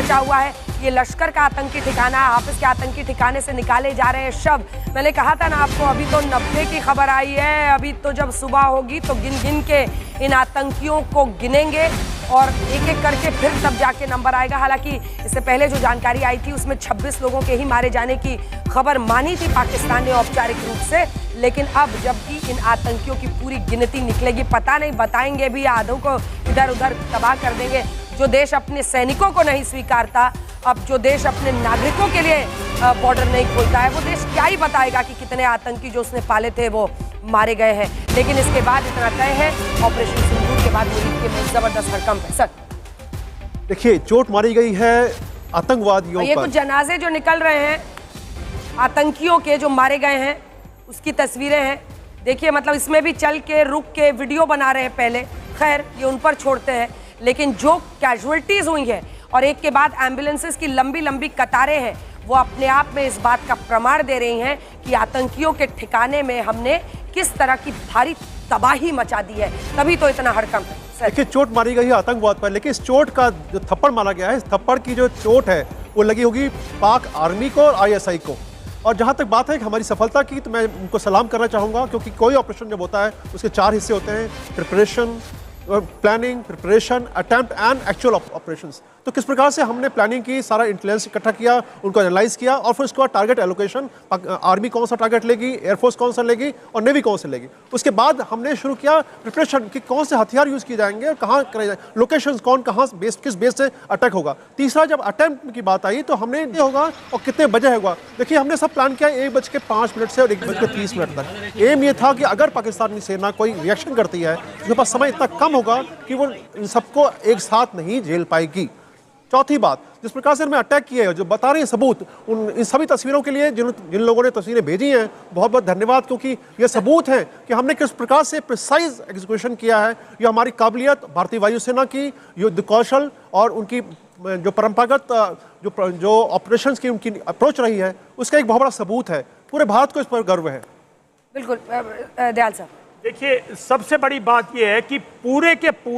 मचा हुआ है। ये लश्कर का आतंकी ठिकाना, हाफिज के आतंकी ठिकाने से निकाले जा रहे हैं शव। मैंने कहा था ना आपको, अभी तो 90 की खबर आई है। अभी तो जब सुबह होगी तो गिन गिन के इन आतंकियों को गिनेंगे और एक एक करके फिर तब जाके नंबर आएगा। हालांकि इससे पहले जो जानकारी आई थी उसमें 26 लोगों के ही मारे जाने की खबर मानी थी पाकिस्तान ने औपचारिक रूप से, लेकिन अब जबकि इन आतंकियों की पूरी गिनती निकलेगी, पता नहीं बताएंगे भी, आधों को इधर उधर तबाह कर देंगे। जो देश अपने सैनिकों को नहीं स्वीकारता, अब जो देश अपने नागरिकों के लिए बॉर्डर नहीं खोलता है, वो देश क्या ही बताएगा कि कितने आतंकी जो उसने पाले थे वो मारे गए हैं। लेकिन इसके बाद इतना तय है, ऑपरेशन सिंदूर के बाद मुरीद के जबरदस्त हड़कंप है। सर देखिए, चोट मारी गई है आतंकवादियों ये पर। कुछ जनाजे जो निकल रहे हैं आतंकियों के जो मारे गए हैं उसकी तस्वीरें हैं। देखिए, मतलब इसमें भी चल के रुक के वीडियो बना रहे हैं पहले। खैर, ये उन पर छोड़ते हैं, लेकिन जो कैजुअल्टीज हुई है और एक के बाद एम्बुलेंसेस की लंबी लंबी कतारें हैं, वो अपने आप में इस बात का प्रमाण दे रही हैं कि आतंकियों के ठिकाने में हमने किस तरह की भारी तबाही मचा दी है। तभी तो इतना हड़कंप है। देखिए, चोट मारी गई है आतंकवाद पर, लेकिन इस चोट का जो थप्पड़ मारा गया है, इस थप्पड़ की जो चोट है वो लगी होगी पाक आर्मी को और ISI को। और जहां तक बात है कि हमारी सफलता की, तो मैं उनको सलाम करना चाहूँगा, क्योंकि कोई ऑपरेशन जब होता है उसके 4 हिस्से होते हैं: preparation, planning, preparation, attempt and actual operations. तो किस प्रकार से हमने प्लानिंग की, सारा इंटेलिजेंस इकट्ठा किया, उनको एनालाइज किया, और फिर उसके बाद टारगेट एलोकेशन, आर्मी कौन सा टारगेट लेगी, एयरफोर्स कौन सा लेगी और नेवी कौन सा लेगी। उसके बाद हमने शुरू किया प्रिपरेशन कि कौन से हथियार यूज़ किए जाएंगे और कहाँ करे जाएंगे, लोकेशंस कौन कहाँ बेस, किस बेस से अटैक होगा। तीसरा, जब अटेम्प्ट की बात आई तो हमने ये होगा और कितने बजे होगा। देखिए, हमने सब प्लान किया 1:05 से और 1:30 तक। एम ये था कि अगर पाकिस्तानी सेना कोई रिएक्शन करती है, उसके पास समय इतना कम होगा कि वो इन सबको एक साथ नहीं झेल पाएगी। चौथी बात, जिस प्रकार से हमें अटैक किए हैं, जो बता रहे हैं सबूत, इन सभी तस्वीरों के लिए जिन लोगों ने तस्वीरें भेजी हैं, बहुत बहुत धन्यवाद, क्योंकि ये सबूत हैं कि हमने किस प्रकार से प्रिसाइज एग्जीक्यूशन किया है। ये हमारी काबिलियत, भारतीय वायुसेना की युद्ध कौशल और उनकी जो परंपरागत जो ऑपरेशंस की उनकी अप्रोच रही है, उसका एक बहुत बड़ा सबूत है। पूरे भारत को इस पर गर्व है। बिल्कुल दयाल साहब, देखिए, सबसे बड़ी बात यह है कि पूरे के पूरे